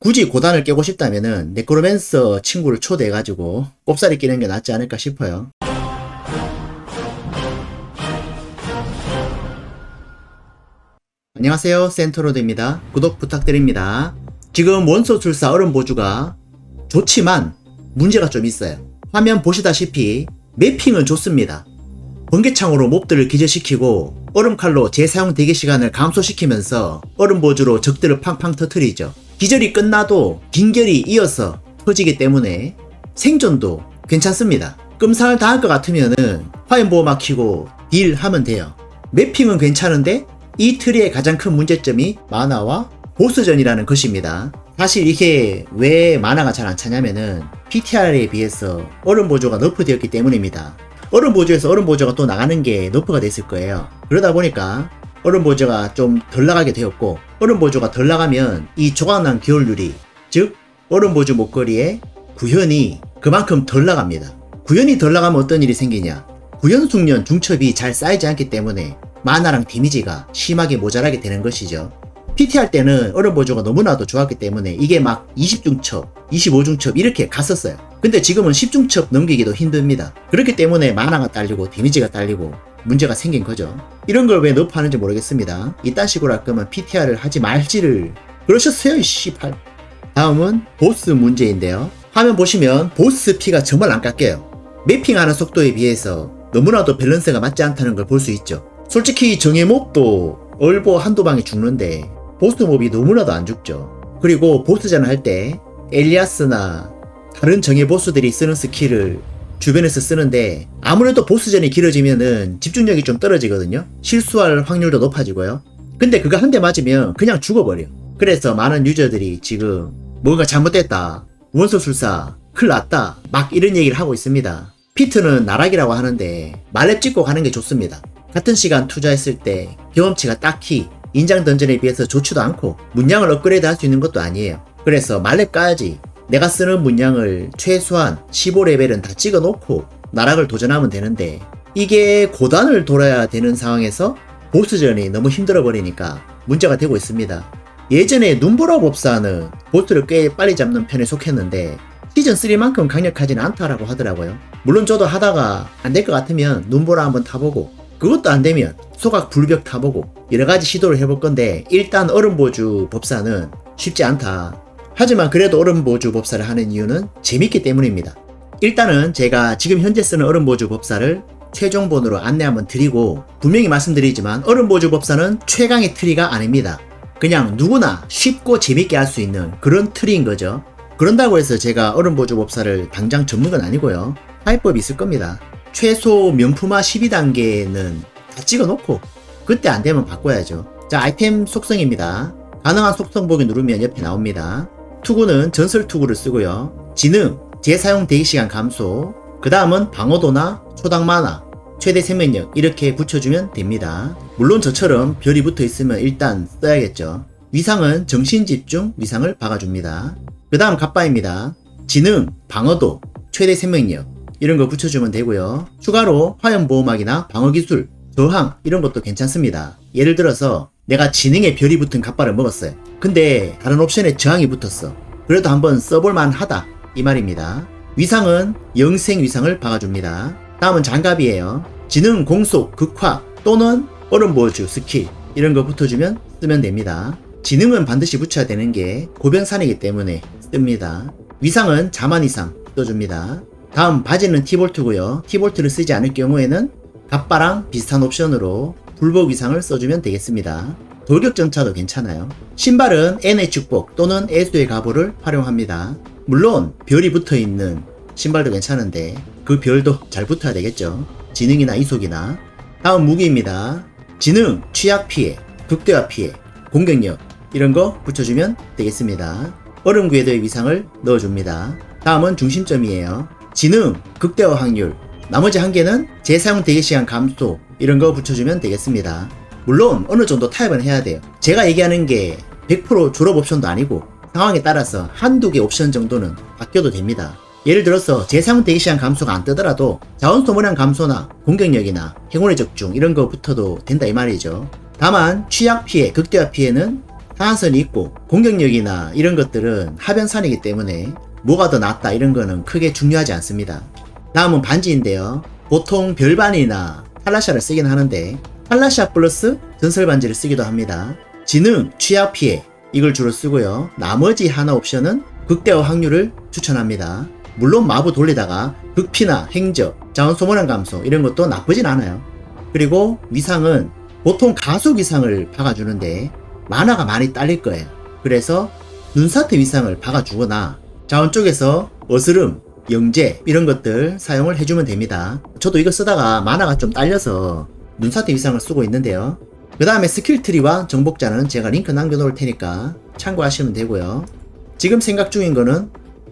굳이 고단을 깨고 싶다면은 네크로맨서 친구를 초대해가지고 꼽사리 끼는 게 낫지 않을까 싶어요. 안녕하세요, 센터로드입니다. 구독 부탁드립니다. 지금 원소술사 얼음보주가 좋지만 문제가 좀 있어요. 화면 보시다시피 매핑은 좋습니다. 번개창으로 몹들을 기절시키고 얼음칼로 재사용 대기시간을 감소시키면서 얼음보주로 적들을 팡팡 터뜨리죠. 기절이 끝나도 긴결이 이어서 터지기 때문에 생존도 괜찮습니다. 끔살 당할 것 같으면은 화염보호막 켜고 딜하면 돼요. 매핑은 괜찮은데 이 트리의 가장 큰 문제점이 마나와 보스전이라는 것입니다. 사실 이게 왜 마나가 잘 안 차냐면은 PTR에 비해서 얼음보조가 너프되었기 때문입니다. 얼음보조에서 얼음보조가 또 나가는 게 너프가 됐을 거예요. 그러다 보니까 얼음보조가 좀 덜 나가게 되었고, 얼음보조가 덜 나가면 이 조각난 겨울유리, 즉 얼음보조 목걸이의 구현이 그만큼 덜 나갑니다. 구현이 덜 나가면 어떤 일이 생기냐, 구현 숙련 중첩이 잘 쌓이지 않기 때문에 마나랑 데미지가 심하게 모자라게 되는 것이죠. PT 할 때는 얼음보조가 너무나도 좋았기 때문에 이게 막 20중첩, 25중첩 이렇게 갔었어요. 근데 지금은 10중첩 넘기기도 힘듭니다. 그렇기 때문에 마나가 딸리고 데미지가 딸리고 문제가 생긴 거죠. 이런 걸 왜 너프하는지 모르겠습니다. 이딴 식으로 할 거면 PTR을 하지 말지를 그러셨어요, 이 씨발. 다음은 보스 문제인데요. 화면 보시면 보스 피가 정말 안 깎여요. 매핑하는 속도에 비해서 너무나도 밸런스가 맞지 않다는 걸 볼 수 있죠. 솔직히 정예 몹도 얼보 한두 방에 죽는데 보스 몹이 너무나도 안 죽죠. 그리고 보스전 할 때 엘리아스나 다른 정예 보스들이 쓰는 스킬을 주변에서 쓰는데 아무래도 보스전이 길어지면은 집중력이 좀 떨어지거든요. 실수할 확률도 높아지고요. 근데 그거 한 대 맞으면 그냥 죽어버려. 그래서 많은 유저들이 지금 뭔가 잘못됐다, 원소술사 큰일 났다 막 이런 얘기를 하고 있습니다. 피트는 나락이라고 하는데 말렙 찍고 가는 게 좋습니다. 같은 시간 투자했을 때 경험치가 딱히 인장 던전에 비해서 좋지도 않고 문양을 업그레이드 할 수 있는 것도 아니에요. 그래서 말렙 까야지 내가 쓰는 문양을 최소한 15레벨은 다 찍어 놓고 나락을 도전하면 되는데, 이게 고단을 돌아야 되는 상황에서 보스전이 너무 힘들어 버리니까 문제가 되고 있습니다. 예전에 눈보라 법사는 보스를 꽤 빨리 잡는 편에 속했는데 시즌3만큼 강력하지는 않다라고 하더라고요. 물론 저도 하다가 안 될 것 같으면 눈보라 한번 타보고, 그것도 안 되면 소각 불벽 타보고 여러가지 시도를 해볼 건데, 일단 얼음보주 법사는 쉽지 않다. 하지만 그래도 얼음보주 법사를 하는 이유는 재밌기 때문입니다. 일단은 제가 지금 현재 쓰는 얼음보주 법사를 최종본으로 안내 한번 드리고, 분명히 말씀드리지만 얼음보주 법사는 최강의 트리가 아닙니다. 그냥 누구나 쉽고 재밌게 할 수 있는 그런 트리인 거죠. 그런다고 해서 제가 얼음보주 법사를 당장 접는 건 아니고요. 하이법이 있을 겁니다. 최소 명품화 12단계는 다 찍어놓고 그때 안 되면 바꿔야죠. 자, 아이템 속성입니다. 가능한 속성 보기 누르면 옆에 나옵니다. 투구는 전설 투구를 쓰고요. 지능, 재사용 대기시간 감소, 그 다음은 방어도나 초당 마나, 최대 생명력 이렇게 붙여주면 됩니다. 물론 저처럼 별이 붙어 있으면 일단 써야겠죠. 위상은 정신집중 위상을 박아줍니다. 그 다음 갑바입니다. 지능, 방어도, 최대 생명력 이런 거 붙여주면 되고요. 추가로 화염보호막이나 방어기술, 저항 이런 것도 괜찮습니다. 예를 들어서 내가 지능에 별이 붙은 갑바를 먹었어요. 근데 다른 옵션에 저항이 붙었어. 그래도 한번 써볼만 하다 이 말입니다. 위상은 영생 위상을 박아줍니다. 다음은 장갑이에요. 지능, 공속, 극화 또는 얼음보주 스킬 이런 거 붙어주면 쓰면 됩니다. 지능은 반드시 붙여야 되는 게 고병산이기 때문에 씁니다. 위상은 자만 이상 써줍니다. 다음 바지는 티볼트고요. 티볼트를 쓰지 않을 경우에는 갑바랑 비슷한 옵션으로 불복 위상을 써주면 되겠습니다. 돌격전차도 괜찮아요. 신발은 N의 축복 또는 애수의 가보를 활용합니다. 물론 별이 붙어있는 신발도 괜찮은데 그 별도 잘 붙어야 되겠죠. 지능이나 이속이나. 다음 무기입니다. 지능, 취약 피해, 극대화 피해, 공격력 이런 거 붙여주면 되겠습니다. 얼음 궤도의 위상을 넣어줍니다. 다음은 중심점이에요. 지능, 극대화 확률, 나머지 한 개는 재사용 대기시간 감소 이런 거 붙여주면 되겠습니다. 물론 어느 정도 타협은 해야 돼요. 제가 얘기하는 게 100% 졸업 옵션도 아니고 상황에 따라서 한두 개 옵션 정도는 바뀌어도 됩니다. 예를 들어서 재사용 대기시간 감소가 안 뜨더라도 자원 소모량 감소나 공격력이나 행운의 적중 이런 거 붙어도 된다 이 말이죠. 다만 취약 피해, 극대화 피해는 하한선이 있고 공격력이나 이런 것들은 하변산이기 때문에 뭐가 더 낫다 이런 거는 크게 중요하지 않습니다. 다음은 반지인데요. 보통 별반이나 탈라샤를 쓰긴 하는데 탈라샤 플러스 전설 반지를 쓰기도 합니다. 지능, 취약 피해 이걸 주로 쓰고요. 나머지 하나 옵션은 극대화 확률을 추천합니다. 물론 마부 돌리다가 극피나 행적, 자원 소모량 감소 이런 것도 나쁘진 않아요. 그리고 위상은 보통 가속 위상을 박아주는데 만화가 많이 딸릴 거예요. 그래서 눈사태 위상을 박아주거나 자원 쪽에서 어스름, 영재 이런 것들 사용을 해주면 됩니다. 저도 이거 쓰다가 만화가 좀 딸려서 눈사태 위상을 쓰고 있는데요. 그 다음에 스킬트리와 정복자는 제가 링크 남겨놓을 테니까 참고하시면 되고요. 지금 생각 중인 거는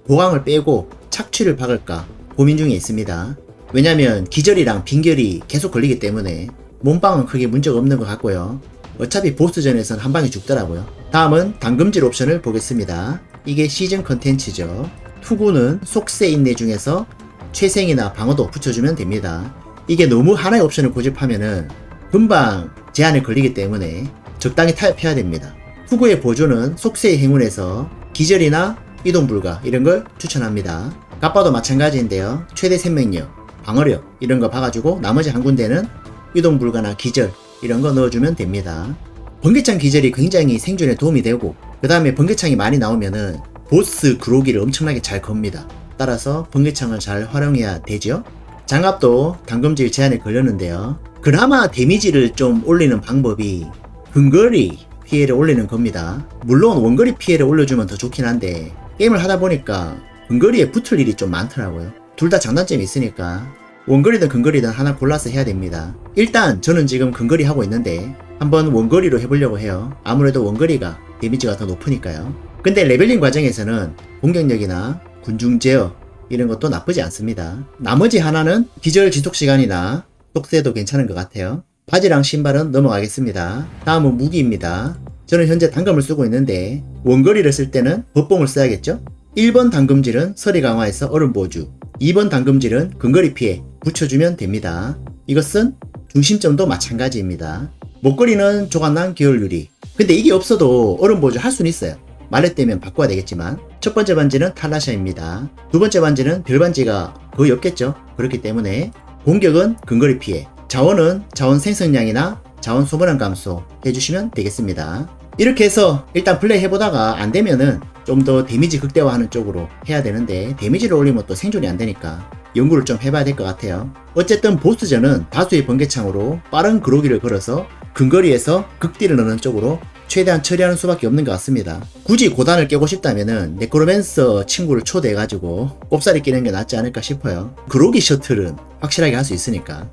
보강을 빼고 착취를 박을까 고민 중에 있습니다. 왜냐면 기절이랑 빈결이 계속 걸리기 때문에 몸빵은 크게 문제가 없는 것 같고요. 어차피 보스전에선 한 방에 죽더라고요. 다음은 당금질 옵션을 보겠습니다. 이게 시즌 컨텐츠죠. 투구는 속세 인내 중에서 최생이나 방어도 붙여주면 됩니다. 이게 너무 하나의 옵션을 고집하면은 금방 제한에 걸리기 때문에 적당히 타협해야 됩니다. 투구의 보조는 속세의 행운에서 기절이나 이동 불가 이런 걸 추천합니다. 갑바도 마찬가지인데요. 최대 생명력, 방어력 이런 거 봐가지고 나머지 한 군데는 이동 불가나 기절 이런 거 넣어주면 됩니다. 번개창 기절이 굉장히 생존에 도움이 되고 그 다음에 번개창이 많이 나오면은 보스 그로기를 엄청나게 잘 겁니다. 따라서 번개창을 잘 활용해야 되죠. 장갑도 당금질 제한에 걸렸는데요. 그나마 데미지를 좀 올리는 방법이 근거리 피해를 올리는 겁니다. 물론 원거리 피해를 올려주면 더 좋긴 한데 게임을 하다 보니까 근거리에 붙을 일이 좀 많더라고요. 둘 다 장단점이 있으니까 원거리든 근거리든 하나 골라서 해야 됩니다. 일단 저는 지금 근거리 하고 있는데 한번 원거리로 해보려고 해요. 아무래도 원거리가 데미지가 더 높으니까요. 근데 레벨링 과정에서는 공격력이나 군중 제어 이런 것도 나쁘지 않습니다. 나머지 하나는 기절 지속 시간이나 속세도 괜찮은 것 같아요. 바지랑 신발은 넘어가겠습니다. 다음은 무기입니다. 저는 현재 단검을 쓰고 있는데 원거리를 쓸 때는 법봉을 써야겠죠? 1번 당금질은 서리 강화에서 얼음 보주, 2번 당금질은 근거리 피해 붙여주면 됩니다. 이것은 중심점도 마찬가지입니다. 목걸이는 조각난 계열 유리. 근데 이게 없어도 얼음 보주 할 수는 있어요. 말렛되면 바꿔야 되겠지만 첫 번째 반지는 탈라샤입니다. 두 번째 반지는 별 반지가 거의 없겠죠. 그렇기 때문에 공격은 근거리 피해, 자원은 자원 생성량이나 자원 소모량 감소 해주시면 되겠습니다. 이렇게 해서 일단 플레이 해보다가 안되면은 좀 더 데미지 극대화하는 쪽으로 해야 되는데 데미지를 올리면 또 생존이 안되니까 연구를 좀 해봐야 될 것 같아요. 어쨌든 보스전은 다수의 번개창으로 빠른 그로기를 걸어서 근거리에서 극딜을 넣는 쪽으로 최대한 처리하는 수밖에 없는 것 같습니다. 굳이 고단을 깨고 싶다면은 네크로맨서 친구를 초대해가지고 꼽사리 끼는 게 낫지 않을까 싶어요. 그로기 셔틀은 확실하게 할 수 있으니까.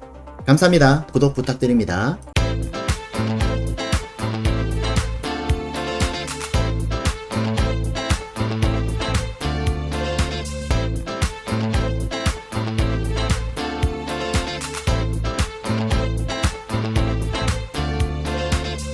감사합니다. 구독 부탁드립니다.